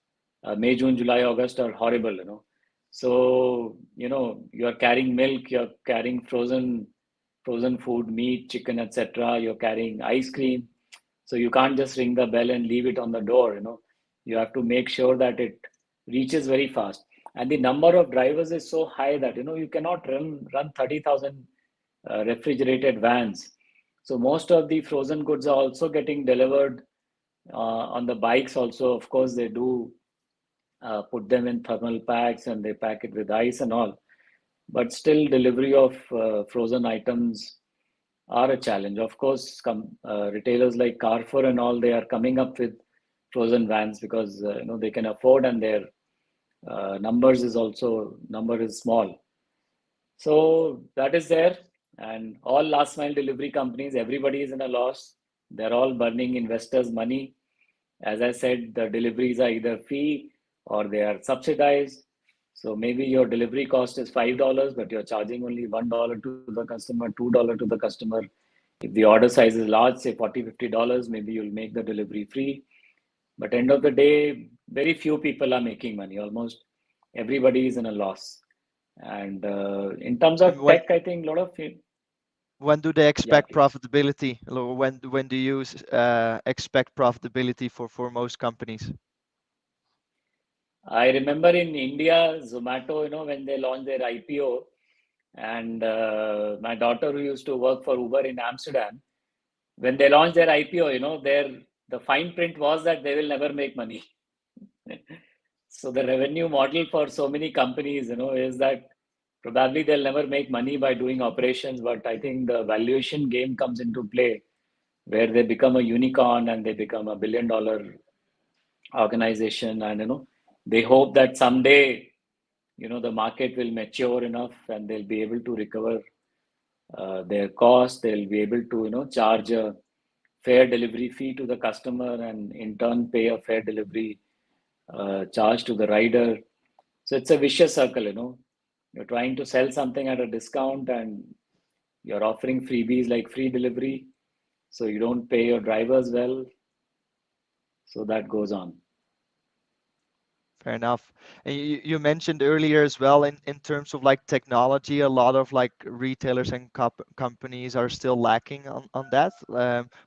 May, June, July, August are horrible. So, you're carrying milk, you're carrying frozen food, meat, chicken, etc. You're carrying ice cream. So you can't just ring the bell and leave it on the door. You have to make sure that it reaches very fast. And the number of drivers is so high that, you cannot run 30,000 refrigerated vans. So most of the frozen goods are also getting delivered on the bikes also. Of course, they do put them in thermal packs and they pack it with ice and all. But still, delivery of frozen items are a challenge. Of course, retailers like Carrefour and all, they are coming up with frozen vans because they can afford, and their number is small. So that is there, and all last mile delivery companies, everybody is in a loss. They're all burning investors' money. As I said, the deliveries are either free or they are subsidized. So maybe your delivery cost is $5, but you're charging only $1 to the customer, $2 to the customer. If the order size is large, say $40, $50, maybe you'll make the delivery free. But end of the day, very few people are making money. Almost everybody is in a loss. And in terms And of tech, I think a lot of when do they yeah, expect please. profitability? Or when do you expect profitability for most companies? I remember in India, Zomato, when they launched their IPO, and my daughter who used to work for Uber in Amsterdam, when they launched their IPO, the fine print was that they will never make money. So the revenue model for so many companies, is that probably they'll never make money by doing operations, but I think the valuation game comes into play where they become a unicorn and they become a $1 billion organization, and they hope that someday the market will mature enough and they'll be able to recover their cost. They'll be able to charge a fair delivery fee to the customer and in turn pay a fair delivery charge to the rider. So it's a vicious circle. You're trying to sell something at a discount and you're offering freebies like free delivery, so you don't pay your drivers well. So that goes on. Fair enough. And you mentioned earlier as well in terms of like technology, a lot of like retailers and companies are still lacking on that.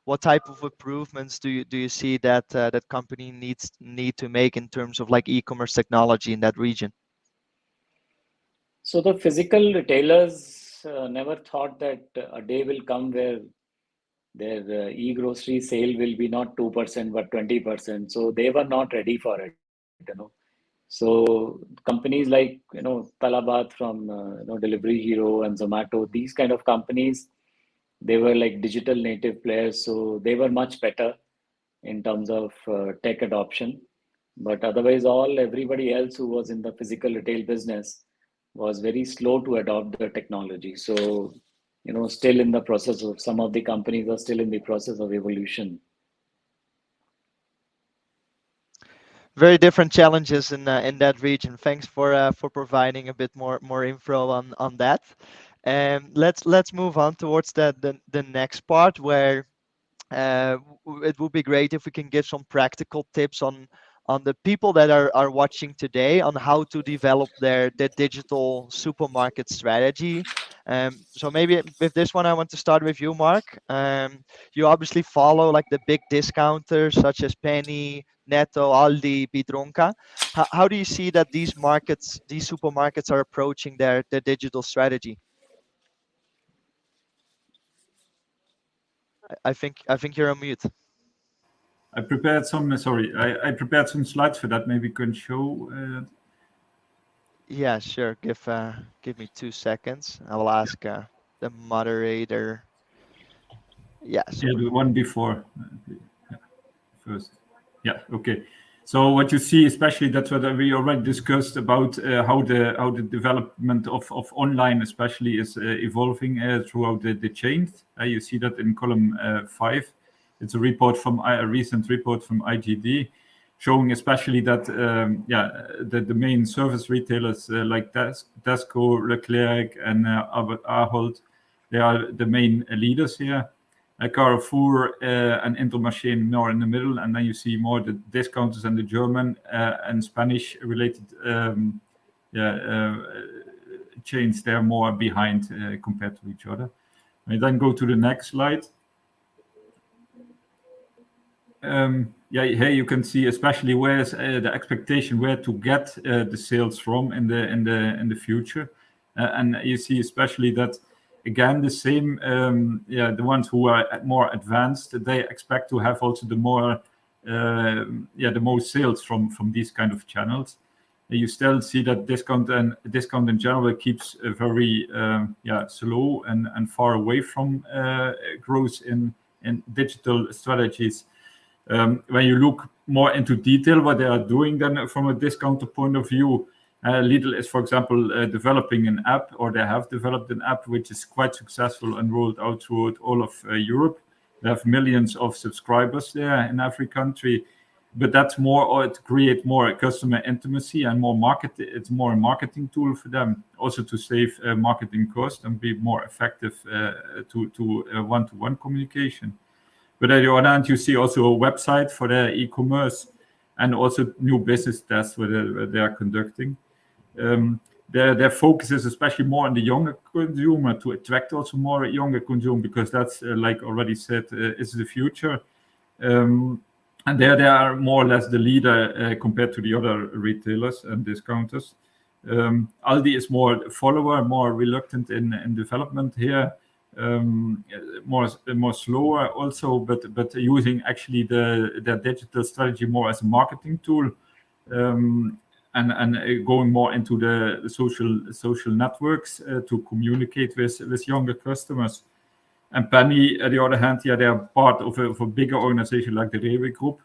What type of improvements do you see that that company need to make in terms of like e-commerce technology in that region? So the physical retailers never thought that a day will come where their e-grocery sale will be not 2% but 20%. So they were not ready for it. So companies like Talabat from Delivery Hero and Zomato, these kind of companies, they were like digital native players, so they were much better in terms of tech adoption. But otherwise, everybody else who was in the physical retail business was very slow to adopt the technology. So still in the process of, some of the companies are still in the process of evolution. Very different challenges in that region. Thanks for providing a bit more info on that. Let's move on towards the next part where It would be great if we can give some practical tips on the people that are watching today on how to develop their digital supermarket strategy. So maybe with this one, I want to start with you, Mark. You obviously follow like the big discounters such as Penny, Netto, Aldi, Bidronka. How do you see that these markets, these supermarkets, are approaching their digital strategy? I think you're on mute. I prepared some. Sorry, I prepared some slides for that. Maybe you can show. Yeah, sure. Give me 2 seconds. I will ask the moderator. Yeah, Yeah, super. the one before first. Yeah. Okay. So what you see, especially that's what we already discussed about how the development of online, especially, is evolving throughout the chains. You see that in column 5. It's a report from a recent report from IGD, showing especially that the main service retailers like Tesco, Leclerc, and Ahold, they are the main leaders here. Carrefour and Intermarché more in the middle, and then you see more the discounters and the German and Spanish related chains. They're more behind compared to each other. I then go to the next slide. Here you can see especially where's the expectation where to get the sales from in the future, and you see especially that again the same the ones who are more advanced, they expect to have also the most sales from these kind of channels. You still see that discount in general keeps very slow and far away from growth in digital strategies. When you look more into detail what they are doing then from a discounter point of view, Lidl is, for example, developing an app, or they have developed an app which is quite successful and rolled out throughout all of Europe. They have millions of subscribers there in every country, but that's more or to create more customer intimacy and more market. It's more a marketing tool for them, also to save marketing cost and be more effective to one-to-one communication. But on the other hand, you see also a website for their e-commerce and also new business tests where they are conducting. Their focus is especially more on the younger consumer, to attract also more younger consumer, because that's, like already said, is the future. And there they are more or less the leader compared to the other retailers and discounters. Aldi is more follower, more reluctant in development here. More slower also, but using actually their digital strategy more as a marketing tool, and going more into the social networks to communicate with younger customers. And Penny, on the other hand, they are part of a bigger organization like the Rewe Group.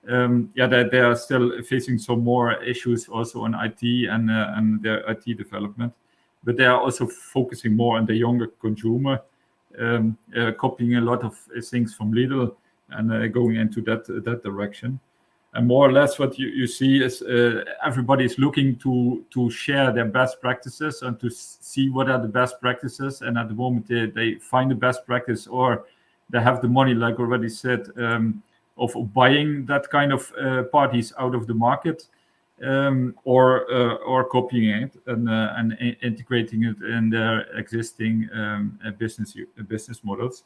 They are still facing some more issues also on IT and their IT development, but they are also focusing more on the younger consumer, copying a lot of things from Lidl and going into that direction. And more or less what you see is everybody is looking to share their best practices and to see what are the best practices. And at the moment they find the best practice, or they have the money, like already said, of buying that kind of parties out of the market, or copying it and integrating it in their existing business models.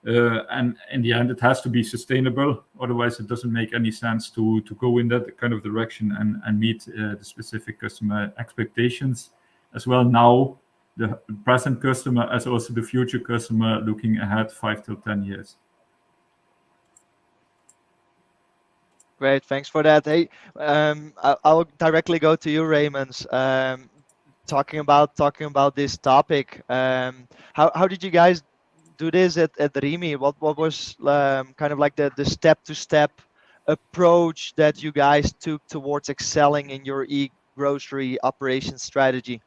And in the end, it has to be sustainable. Otherwise, it doesn't make any sense to go in that kind of direction and meet the specific customer expectations as well. Now, the present customer as also the future customer looking ahead 5 to 10 years. Great, thanks for that. Hey, I'll directly go to you, Raymond. Talking about this topic. How did you guys do this at Rimi? What was kind of like the step-to-step approach that you guys took towards excelling in your e-grocery operation strategy?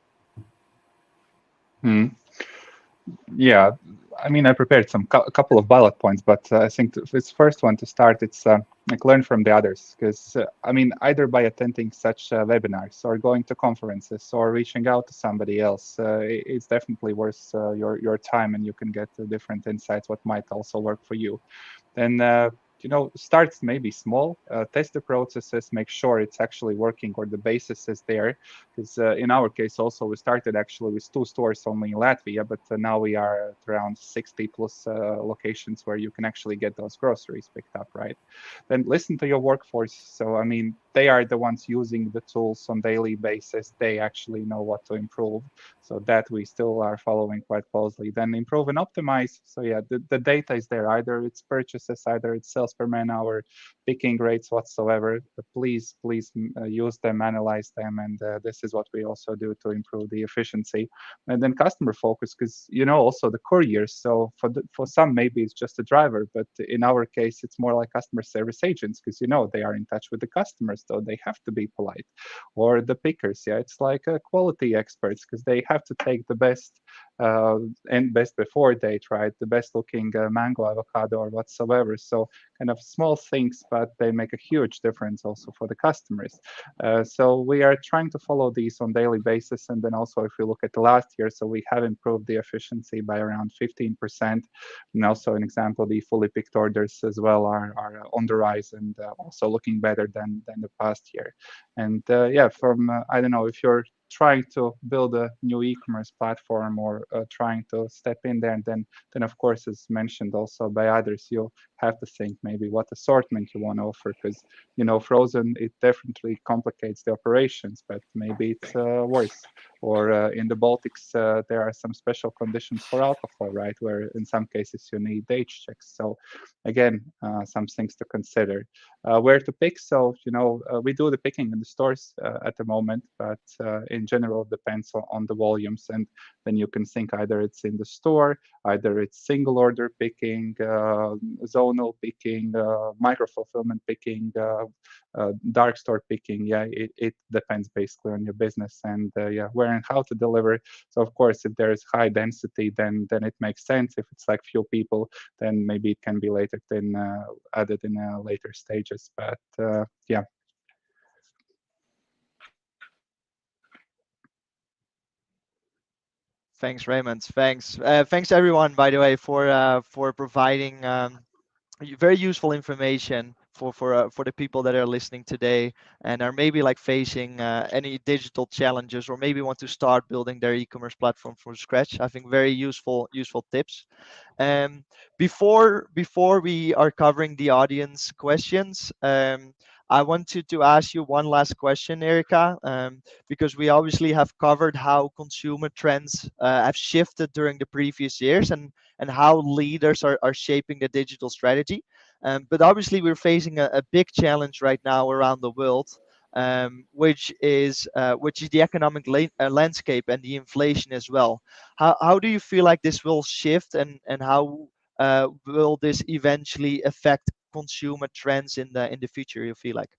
Yeah, I mean, I prepared a couple of bullet points, but I think this first one to start, it's like learn from the others, because I mean, either by attending such webinars or going to conferences or reaching out to somebody else, it's definitely worth your time, and you can get different insights what might also work for you. then start maybe small, test the processes, make sure it's actually working or the basis is there. Because in our case also, we started actually with 2 stores only in Latvia, but now we are at around 60 plus locations where you can actually get those groceries picked up, right? Then listen to your workforce. So I mean, they are the ones using the tools on daily basis. They actually know what to improve. So that we still are following quite closely. Then improve and optimize. So yeah, the data is there. Either it's purchases, either it's sales per man hour, picking rates whatsoever. Please use them, analyze them, and this is what we also do to improve the efficiency. And then customer focus, because also the couriers. So for some maybe it's just a driver, but in our case it's more like customer service agents, because they are in touch with the customers, so they have to be polite. Or the pickers, yeah, it's like quality experts, because they have to take the best and best before date, right? The best looking mango, avocado, or whatsoever. So kind of small things, but they make a huge difference also for the customers. So we are trying to follow these on daily basis. And then also if we look at the last year, so we have improved the efficiency by around 15%. And also an example, the fully picked orders as well are on the rise and also looking better than the past year. And yeah, from I don't know if you're trying to build a new e-commerce platform or trying to step in there, and then of course, as mentioned also by others, you have to think maybe what assortment you want to offer, because frozen, it definitely complicates the operations, but maybe it's worse. Or in the Baltics, there are some special conditions for alcohol, right, where in some cases you need age checks. So again, some things to consider. Where to pick? So we do the picking in the stores at the moment, but in general it depends on the volumes. And then you can think either it's in the store, either it's single order picking, zonal picking, micro fulfillment picking, dark store picking. Yeah, it depends basically on your business and yeah, where and how to deliver. So of course, if there is high density, then it makes sense. If it's like few people, then maybe it can be later then added in later stages. But yeah. Thanks, Raymond. Thanks everyone, by the way, for providing very useful information for the people that are listening today and are maybe like facing any digital challenges, or maybe want to start building their e-commerce platform from scratch. I think very useful tips. Um, before we are covering the audience questions, I wanted to ask you one last question, Erika, because we obviously have covered how consumer trends have shifted during the previous years, and how leaders are shaping the digital strategy. But obviously, we're facing a big challenge right now around the world, which is the economic landscape and the inflation as well. How do you feel like this will shift, and how will this eventually affect consumer trends in the future? You feel like?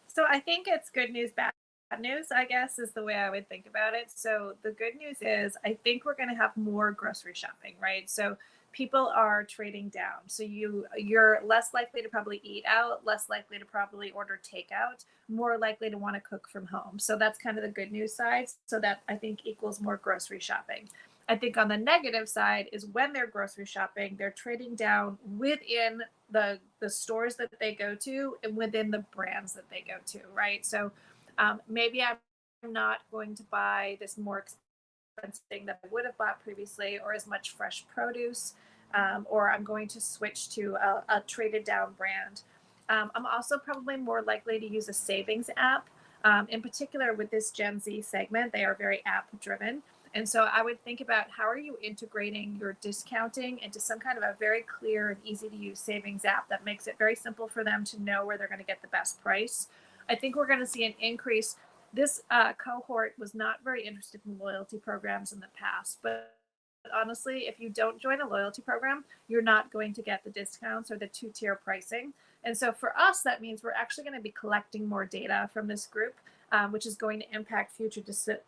So I think it's good news, bad news, I guess, is the way I would think about it. So the good news is I think we're going to have more grocery shopping, right? So people are trading down. So you're less likely to probably eat out, less likely to probably order takeout, more likely to want to cook from home. So that's kind of the good news side. So that I think equals more grocery shopping. I think on the negative side is when they're grocery shopping, they're trading down within the stores that they go to and within the brands that they go to, right? So maybe I'm not going to buy this more expensive thing that I would have bought previously, or as much fresh produce, or I'm going to switch to a traded down brand. I'm also probably more likely to use a savings app. In particular, with this Gen Z segment, they are very app driven. And so I would think about how are you integrating your discounting into some kind of a very clear and easy to use savings app that makes it very simple for them to know where they're going to get the best price. I think we're going to see an increase. This cohort was not very interested in loyalty programs in the past, but honestly, if you don't join a loyalty program, you're not going to get the discounts or the two-tier pricing. And so for us, that means we're actually going to be collecting more data from this group, which is going to impact future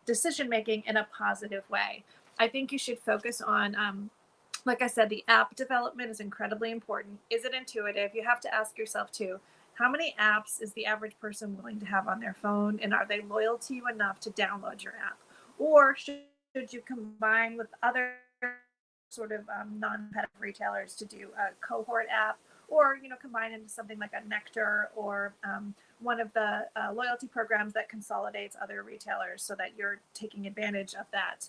decision making in a positive way. I think you should focus on, like I said, the app development is incredibly important. Is it intuitive? You have to ask yourself too, how many apps is the average person willing to have on their phone, and are they loyal to you enough to download your app? Or should you combine with other sort of non-competitive retailers to do a cohort app, or combine into something like a Nectar or one of the loyalty programs that consolidates other retailers, so that you're taking advantage of that.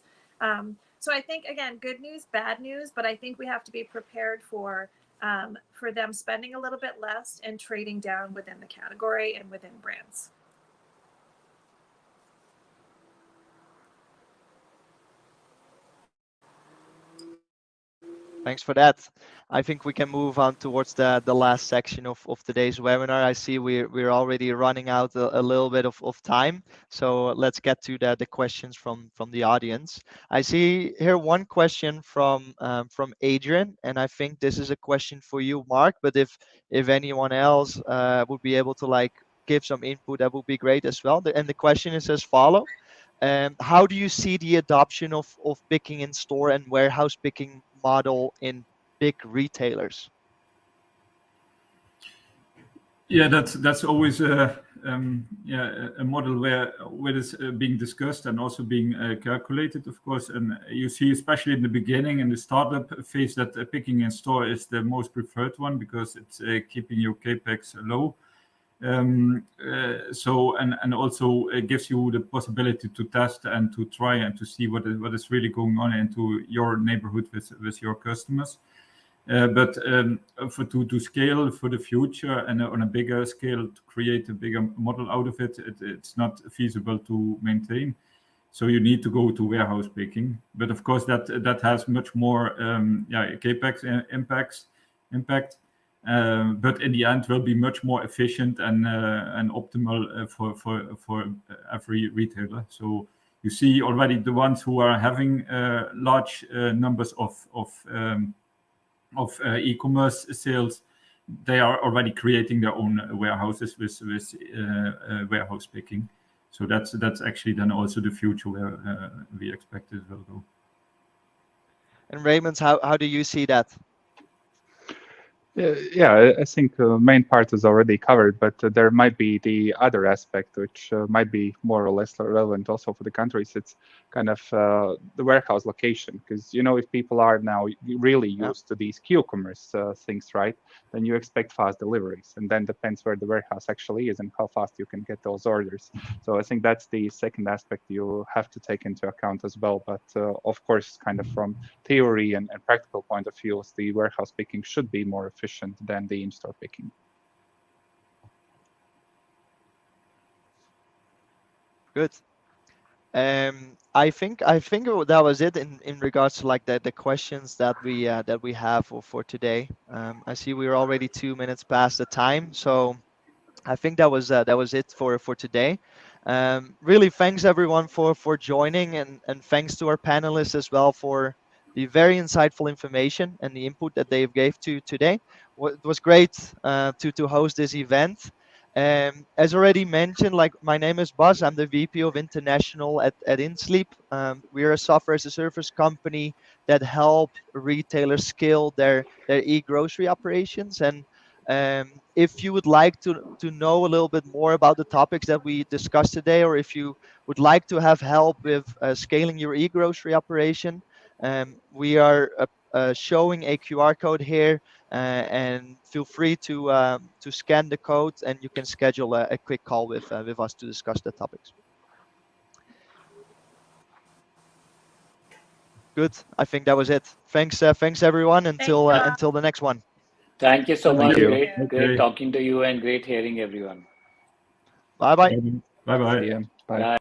So I think, again, good news, bad news, but I think we have to be prepared for them spending a little bit less and trading down within the category and within brands. Thanks for that. I think we can move on towards the last section of today's webinar. I see we're already running out a little bit of time, so let's get to the questions from the audience. I see here one question from Adrian, and I think this is a question for you, Mark. But if anyone else would be able to give some input, that would be great as well. And the question is as follow. How do you see the adoption of picking in store and warehouse picking model in big retailers? Yeah, that's always a model where it's being discussed and also being calculated, of course. And you see, especially in the beginning, in the startup phase, that picking in store is the most preferred one, because it's keeping your capex low. So and also it gives you the possibility to test and to try and to see what is really going on into your neighborhood with your customers. But to scale for the future and on a bigger scale, to create a bigger model out of it, it's not feasible to maintain. So you need to go to warehouse picking. But of course, that has much more capex impact. But in the end, will be much more efficient and optimal for every retailer. So you see already the ones who are having large numbers of e-commerce sales, they are already creating their own warehouses with warehouse picking. So that's actually then also the future where we expect it will go. And Raymond, how do you see that? Yeah, I think the main part is already covered, but there might be the other aspect, which might be more or less relevant also for the countries. It's kind of the warehouse location, because if people are now really used to these Q-commerce things, right, then you expect fast deliveries, and then depends where the warehouse actually is and how fast you can get those orders. So I think that's the second aspect you have to take into account as well. But of course, kind of from theory and practical point of view, the warehouse picking should be more efficient than the in-store picking. Good. I think that was it in regards to the questions that we have for today. I see we're already 2 minutes past the time, so I think that was it for today. Really, thanks everyone for joining, and thanks to our panelists as well for the very insightful information and the input that they gave to today. It was great to host this event. As already mentioned, my name is Buzz. I'm the VP of International at InSleep. We're a software as a service company that help retailers scale their e-grocery operations. And if you would like to know a little bit more about the topics that we discussed today, or if you would like to have help with scaling your e-grocery operation, we are showing a QR code here, and feel free to scan the code, and you can schedule a quick call with us to discuss the topics. Good. I think that was it. Thanks everyone. Until the next one. Thank you so much. you. Great talking to you, and great hearing everyone. Bye bye. Bye bye. Bye.